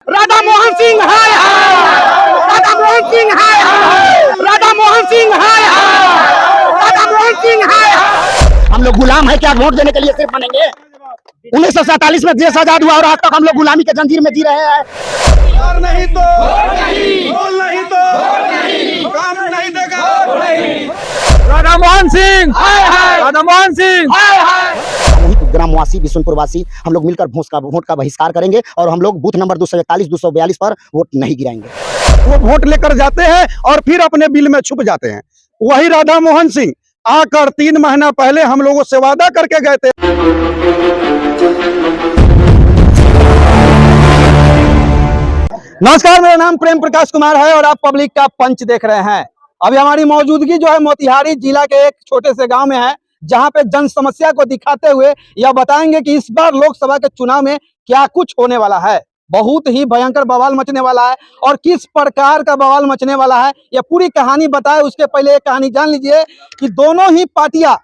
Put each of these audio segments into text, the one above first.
राधा मोहन सिंह हाय हाय, राधा मोहन सिंह हाय हाय, राधा मोहन सिंह हाय हाय, राधा मोहन सिंह हाय हाय। हम लोग गुलाम है क्या वोट देने के लिए सिर्फ बनेंगे? 1947 में देश आजाद हुआ और आज तक हम लोग गुलामी के जंजीर में जी रहे हैं। नहीं तो बोल नहीं तो काम नहीं देगा। राधा मोहन सिंह हाय हाय, राधा मोहन सिंह हाय हाय। वही ग्रामवासी बिशुनपुर वासी हम लोग मिलकर वोट का बहिष्कार करेंगे और हम लोग बूथ नंबर 241 242 पर वोट नहीं गिराएंगे। वो वोट लेकर जाते हैं और फिर अपने बिल में छुप जाते हैं। वही राधा मोहन सिंह आकर 3 महीना पहले हम लोगों से वादा करके गए थे। नमस्कार, मेरा नाम प्रेम प्रकाश कुमार है और आप पब्लिक का पंच देख रहे हैं। अभी हमारी मौजूदगी जो है मोतिहारी जिला के एक छोटे से गांव में है, जहां पे जन समस्या को दिखाते हुए यह बताएंगे कि इस बार लोकसभा के चुनाव में क्या कुछ होने वाला है। बहुत ही भयंकर बवाल मचने वाला है और किस प्रकार का बवाल मचने वाला है यह पूरी कहानी बताए उसके पहले एक कहानी जान लीजिए कि दोनों ही पार्टियां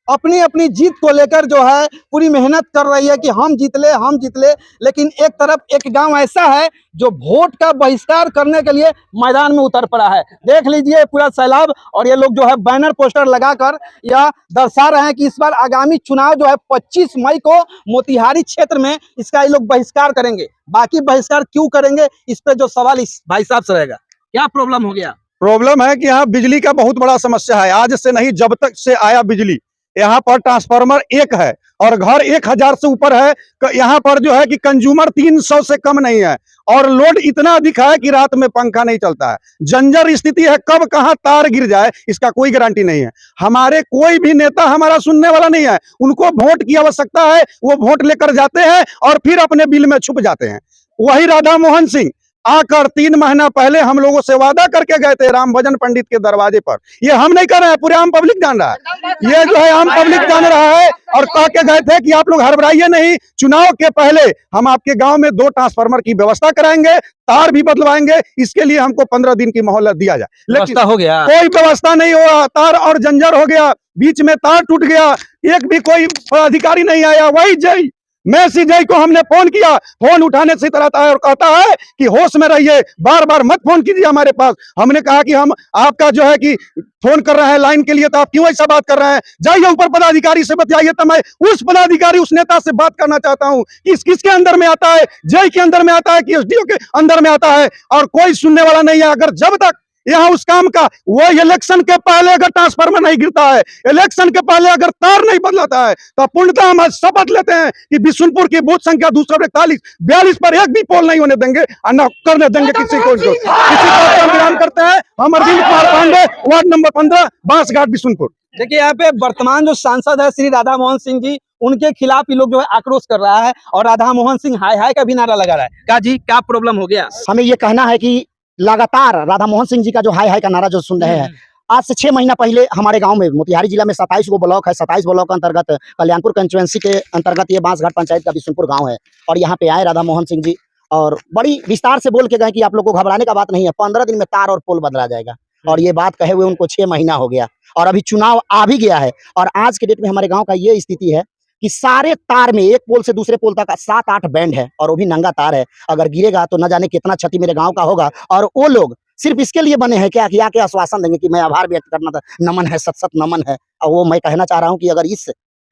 अपनी अपनी जीत को लेकर जो है पूरी मेहनत कर रही है कि हम जीत ले, लेकिन एक तरफ एक गांव ऐसा है जो वोट का बहिष्कार करने के लिए मैदान में उतर पड़ा है। देख लीजिए पूरा सैलाब, और ये लोग जो है बैनर पोस्टर लगाकर यह दर्शा रहे हैं कि इस बार आगामी चुनाव जो है 25 मई को मोतिहारी क्षेत्र में इसका ये लोग बहिष्कार करेंगे। बाकी बहिष्कार क्यों करेंगे इस पे जो सवाल इस भाई साहब से रहेगा। क्या प्रॉब्लम हो गया? प्रॉब्लम है कि यहाँ बिजली का बहुत बड़ा समस्या है। आज से नहीं, जब तक से आया बिजली यहाँ पर ट्रांसफार्मर एक है और घर 1000 से ऊपर है। यहाँ पर जो है कि कंज्यूमर 300 से कम नहीं है और लोड इतना अधिक है कि रात में पंखा नहीं चलता है। जंजर स्थिति है, कब कहां तार गिर जाए इसका कोई गारंटी नहीं है। हमारे कोई भी नेता हमारा सुनने वाला नहीं है। उनको वोट की आवश्यकता है, वो वोट लेकर जाते हैं और फिर अपने बिल में छुप जाते हैं। वही राधा मोहन सिंह आकर 3 महीना पहले हम लोगों से वादा करके गए थे राम भजन पंडित के दरवाजे पर। ये हम नहीं कर रहे हैं, पूरे आम पब्लिक जान रहा है। ये जो है आम पब्लिक जान रहा है और कह के गए थे कि आप लोग हड़बड़ाइए नहीं, चुनाव के पहले हम आपके गांव में 2 ट्रांसफार्मर की व्यवस्था कराएंगे, तार भी बदलवाएंगे, इसके लिए हमको 15 दिन की मोहलत दिया जाए। लेकिन हो गया, कोई व्यवस्था नहीं हुआ, तार और जंजर हो गया, बीच में तार टूट गया, एक भी कोई अधिकारी नहीं आया। वही जय मैं सीजई को हमने फोन किया, फोन उठाने से इतराता है और कहता है कि होश में रहिए, बार बार मत फोन कीजिए हमारे पास। हमने कहा कि हम आपका जो है कि फोन कर रहे हैं लाइन के लिए, तो आप क्यों ऐसा बात कर रहे हैं? जाइए ऊपर पदाधिकारी से बतियाइए। तो मैं उस पदाधिकारी उस नेता से बात करना चाहता हूं कि किसके अंदर में आता है, जय के अंदर में आता है कि एसडीओ के अंदर में आता है, और कोई सुनने वाला नहीं है। अगर जब तक यहाँ उस काम का वो इलेक्शन के पहले अगर ट्रांसफार्मर नहीं गिरता है, इलेक्शन के पहले अगर तार नहीं बदलाता है, तो पूर्णतः हम शपथ लेते हैं कि बिशुनपुर की बूथ संख्या 241-42 पर एक भी पोल नहीं होने देंगे और न करने देंगे किसी को। इसी का हम करते हैं। हम अरविंद कुमार पांडे, वार्ड नंबर 15, बांसघाट, बिशुनपुर। देखिए यहाँ पे वर्तमान जो सांसद है श्री राधा मोहन सिंह जी, उनके खिलाफ ये लोग जो है आक्रोश कर रहा है और राधा मोहन सिंह हाय हाय का भी नारा लगा रहा है। क्या जी क्या प्रॉब्लम हो गया? हमें ये कहना है कि लगातार राधा मोहन सिंह जी का जो हाय हाय का नारा जो सुन रहे हैं, आज से 6 महीना पहले हमारे गांव में मोतिहारी जिला में 27 गो ब्लॉक है। 27 ब्लॉक के अंतर्गत कल्याणपुर कंस्टिट्यूएंसी के अंतर्गत ये बांसघाट पंचायत का बिशुनपुर गांव है और यहाँ पे आए राधा मोहन सिंह जी और बड़ी विस्तार से बोल के गए कि आप लोग को घबराने का बात नहीं है, 15 दिन में तार और पोल बदला जाएगा। और ये बात कहे हुए उनको 6 महीना हो गया और अभी चुनाव आ भी गया है। और आज के डेट में हमारे गाँव का ये स्थिति है कि सारे तार में एक पोल से दूसरे पोल तक 7-8 बैंड है और वो भी नंगा तार है। अगर गिरेगा तो न जाने कितना क्षति मेरे गांव का होगा। और वो लोग सिर्फ इसके लिए बने हैं क्या कि आके आश्वासन देंगे कि मैं आभार व्यक्त करना था, नमन है, सत नमन है। और वो मैं कहना चाह रहा हूं कि अगर इस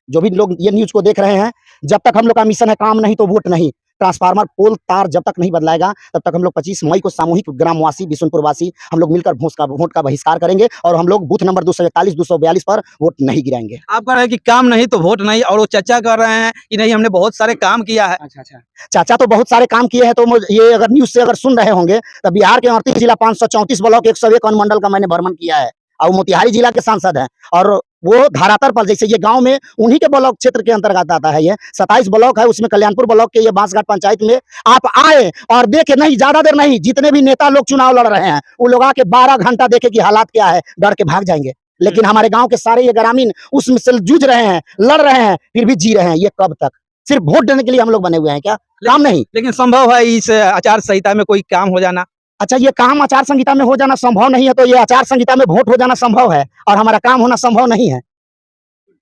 जो भी लोग ये न्यूज को देख रहे हैं, जब तक हम लोग का मिशन है काम नहीं तो वोट नहीं, ट्रांसफार्मर पोल तार जब तक नहीं बदलाएगा तब तक हम लोग 25 मई को सामूहिक ग्रामवासी बिशुनपुर वासी हम लोग मिलकर वोट का बहिष्कार करेंगे और हम लोग बूथ नंबर 241 242 पर वोट नहीं गिराएंगे। आप कह रहे हैं कि काम नहीं तो वोट नहीं, और वो चाचा कर रहे हैं कि नहीं हमने बहुत सारे काम किया है। अच्छा, चाचा तो बहुत सारे काम किए हैं। तो ये अगर न्यूज से अगर सुन रहे होंगे तो बिहार के 38 जिला 534 ब्लॉक 101 अनुमंडल का मैंने भ्रमण किया है और मोतिहारी जिला के सांसद हैं और वो धारातर पर जैसे ये गांव में उन्हीं के ब्लॉक क्षेत्र के अंतर्गत आता है। ये 27 ब्लॉक है, उसमें कल्याणपुर ब्लॉक के ये बांसघाट पंचायत में आप आए और देखे, नहीं ज्यादा देर नहीं, जितने भी नेता लोग चुनाव लड़ रहे हैं वो लोग आके 12 घंटा देखे कि हालात क्या है, डर के भाग जाएंगे। लेकिन हमारे गाँव के सारे ये ग्रामीण उसमें से जूझ रहे हैं, लड़ रहे हैं, फिर भी जी रहे हैं। ये कब तक? सिर्फ वोट देने के लिए हम लोग बने हुए हैं क्या? काम नहीं। लेकिन संभव है इस आचार संहिता में कोई काम हो जाना? अच्छा, ये काम आचार संहिता में हो जाना संभव नहीं है तो ये आचार संहिता में वोट हो जाना संभव है और हमारा काम होना संभव नहीं है।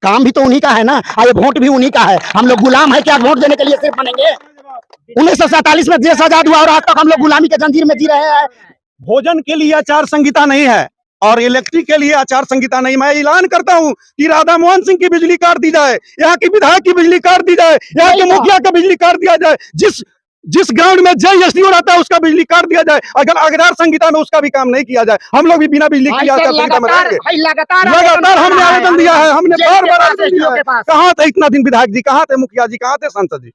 काम भी तो उन्हीं का है ना, और ये वोट भी उन्हीं का है। हम लोग गुलाम है क्या वोट देने के लिए सिर्फ बनेंगे? 1947 में देश आजाद हुआ और आज तक हम लोग गुलामी के जंजीर में जी रहे हैं। भोजन के लिए आचार संहिता नहीं है और इलेक्ट्रिक के लिए आचार संहिता नहीं। मैं ऐलान करता हूं कि राधा मोहन सिंह की बिजली काट दी जाए, यहाँ की विधायक की बिजली काट दी जाए, यहाँ के मुखिया का बिजली काट दिया जाए, जिस ग्राउंड में JSDO रहता है उसका बिजली काट दिया जाए। अगर आचार संहिता में उसका भी काम नहीं किया जाए, हम लोग भी बिना बिजली के आचार संहिता में रहेंगे। लगातार हमने आवेदन दिया है, हमने बार-बार आवेदन दिया है। कहाँ थे इतना दिन विधायक जी, कहाँ थे मुखिया जी, कहाँ थे सांसद जी?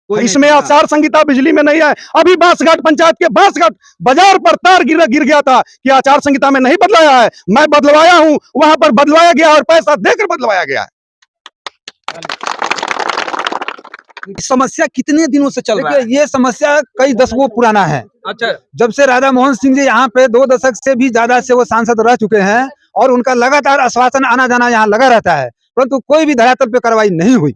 इसमें आचार संहिता बिजली में नहीं है। अभी बांसघाट पंचायत के बांसघाट बाजार पर तार गिर गया था कि आचार संहिता में नहीं बदलाया है। मैं बदलवाया हूं, वहां पर बदलवाया गया और पैसा देकर बदलवाया गया है। समस्या कितने दिनों से चल रहा है? ये समस्या कई दशकों पुराना है। अच्छा, जब से राधा मोहन सिंह जी यहाँ पे 2 दशक से भी ज्यादा से वो सांसद रह चुके हैं और उनका लगातार आश्वासन आना जाना यहाँ लगा रहता है, परंतु कोई भी धरातल पे कार्रवाई नहीं हुई।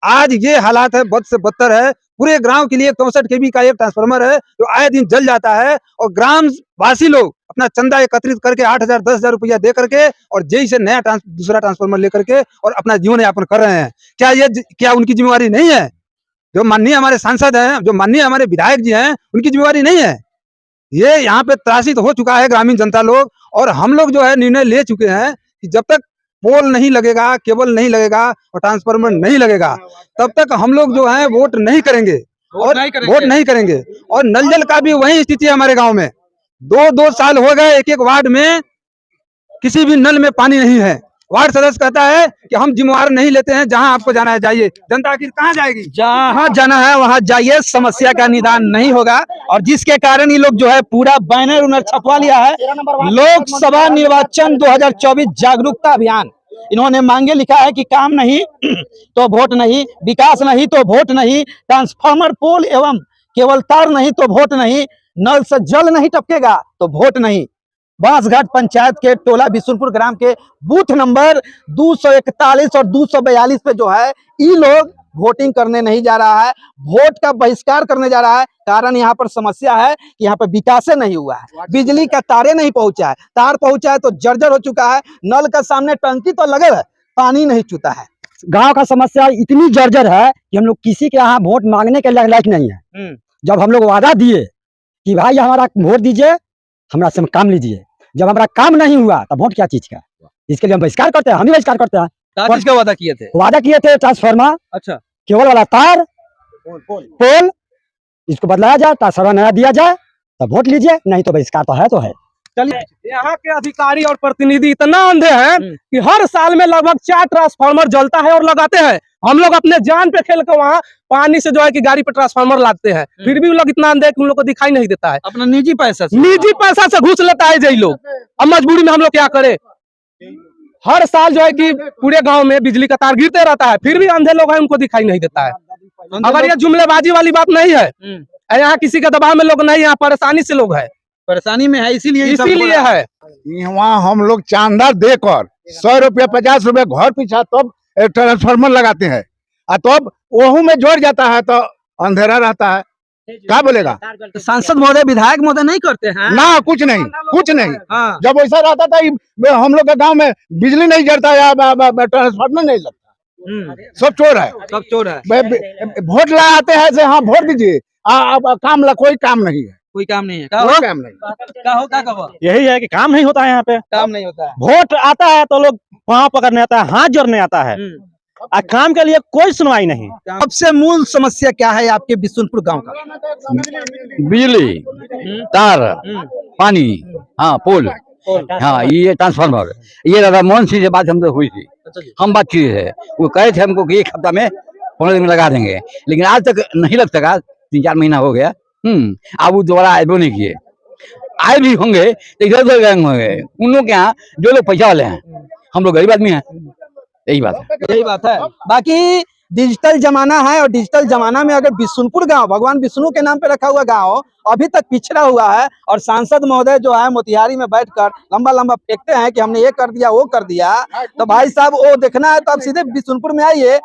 आज ये हालात है, बद से बदतर है। पूरे ग्राम के लिए 64 kV का एक ट्रांसफार्मर है जो आए दिन जल जाता है और ग्राम वासी लोग अपना चंदा एकत्रित करके 8,000 10,000 रुपया दे करके और जेई से नया दूसरा ट्रांसफार्मर लेकर के और अपना जीवन यापन कर रहे हैं। क्या उनकी जिम्मेवारी नहीं है? जो माननीय हमारे सांसद हैं, जो माननीय हमारे विधायक जी हैं, उनकी जिम्मेवारी नहीं है? ये यहाँ पे त्रासित हो चुका है ग्रामीण जनता लोग और हम लोग जो है निर्णय ले चुके हैं कि जब तक पोल नहीं लगेगा, केबल नहीं लगेगा और ट्रांसफार्मर नहीं लगेगा, तब तक हम लोग जो है वोट नहीं करेंगे वोट नहीं करेंगे। और नल जल का भी वही स्थिति है हमारे गांव में। 2 साल हो गए, एक वार्ड में किसी भी नल में पानी नहीं है। वार्ड सदस्य कहता है कि हम जिम्मेवार नहीं लेते हैं, जहां आपको जाना है जाइए। जनता आखिर कहाँ जाएगी? जहाँ जाना है वहां जाइए, समस्या का निदान नहीं होगा। और जिसके कारण ये लोग जो है पूरा बैनर उनर छपवा लिया है, लोकसभा निर्वाचन 2024 जागरूकता अभियान। इन्होंने मांगे लिखा है कि काम नहीं तो वोट नहीं, विकास नहीं तो वोट नहीं, ट्रांसफार्मर पोल एवं केवल तार नहीं तो वोट नहीं, नल से जल नहीं टपकेगा तो वोट नहीं। बांसघाट पंचायत के टोला बिशुनपुर ग्राम के बूथ नंबर 241 और 242 पे जो है ये लोग वोटिंग करने नहीं जा रहा है, वोट का बहिष्कार करने जा रहा है। कारण यहाँ पर समस्या है कि यहाँ पर विकास नहीं हुआ है, बिजली का तारे नहीं पहुंचा है, तार पहुंचा है तो जर्जर हो चुका है, नल का सामने टंकी तो लगे है, पानी नहीं चुता है। गांव का समस्या इतनी जर्जर है कि हम लोग किसी के यहाँ वोट मांगने के लायक नहीं है। जब हम लोग वादा दिए कि भाई हमारा वोट दीजिए, हमारा से काम लीजिए, जब हमारा काम नहीं हुआ तब वोट क्या चीज का? इसके लिए हम बहिष्कार करते हैं, हम ही बहिष्कार करते हैं। क्या वादा किए थे? वादा किए थे ट्रांसफार्मर, अच्छा, केबल वाला तार, पोल, इसको बदलाया जाए, ट्रांसफार्मर नया दिया जाए, तब वोट लीजिए, नहीं तो बहिष्कार तो है। चलिए, यहाँ के अधिकारी और प्रतिनिधि इतना अंधे हैं कि हर साल में लगभग 4 ट्रांसफार्मर जलता है और लगाते हैं। हम लोग अपने जान पे खेल कर वहाँ पानी से जो है कि गाड़ी पे ट्रांसफार्मर लाते हैं, फिर भी वो लोग इतना अंधे हैं कि उन लोग को दिखाई नहीं देता है। अपना निजी पैसा से घुस लेता है यही लोग। अब मजबूरी में हम लोग क्या करें? हर साल जो है कि पूरे गांव में बिजली का तार गिरते रहता है, फिर भी अंधे लोग हैं, उनको दिखाई नहीं देता है। अगर ये जुमलेबाजी वाली बात नहीं है, यहाँ किसी का दबाव में लोग नहीं, यहाँ परेशानी से लोग है, परेशानी में है, इसीलिए है। वहाँ हम लोग चांदा देकर 100 रुपया 50 रुपया घर पीछा तब ट्रांसफार्मर लगाते हैं, और तब वहू में जोड़ जाता है तो अंधेरा रहता है। क्या बोलेगा? तो सांसद महोदय, विधायक महोदय नहीं करते हैं ना, कुछ नहीं, कुछ नहीं। हाँ। जब ऐसा रहता था हम लोग के गांव में बिजली नहीं जलता या ट्रांसफार्मर नहीं लगता, सब चोर है, सब चोर है। वोट लगाते हैं से हाँ वोट दीजिए, काम कोई काम नहीं है, कोई काम नहीं है। कोई काम नहीं। क्या यही है कि काम नहीं होता है यहाँ पे, काम नहीं होता है। वोट आता है तो लोग पाँव पकड़ने आता है, हाथ जोड़ने आता है, और काम के लिए कोई सुनवाई नहीं। सबसे मूल समस्या क्या है आपके बिशुनपुर गांव का? बिजली, तार, पानी, हाँ पोल, हाँ ये ट्रांसफार्मर। ये राधा मोहन सिंह से बात हमसे हुई थी, हम बात किए थे, वो कहे थे हमको कि 1 हफ्ता में 15 दिन में लगा देंगे, लेकिन आज तक नहीं लग सका। 3-4 महीना हो गया। अब वो दोबारा आए नहीं किए, आए भी होंगे तो इधर उधर गए होंगे। उन लोग के यहाँ जो लोग पैसा वाले हैं, हम लोग गरीब आदमी हैं, यही बात है। बाकी डिजिटल जमाना है, और डिजिटल जमाना में अगर बिशुनपुर गांव भगवान विष्णु के नाम पे रखा हुआ गांव अभी तक पिछड़ा हुआ है, और सांसद महोदय जो है मोतिहारी में बैठकर लंबा लंबा फेंकते हैं कि हमने ये कर दिया वो कर दिया, तो भाई साहब वो देखना है तो आप सीधे बिशुनपुर में आइए।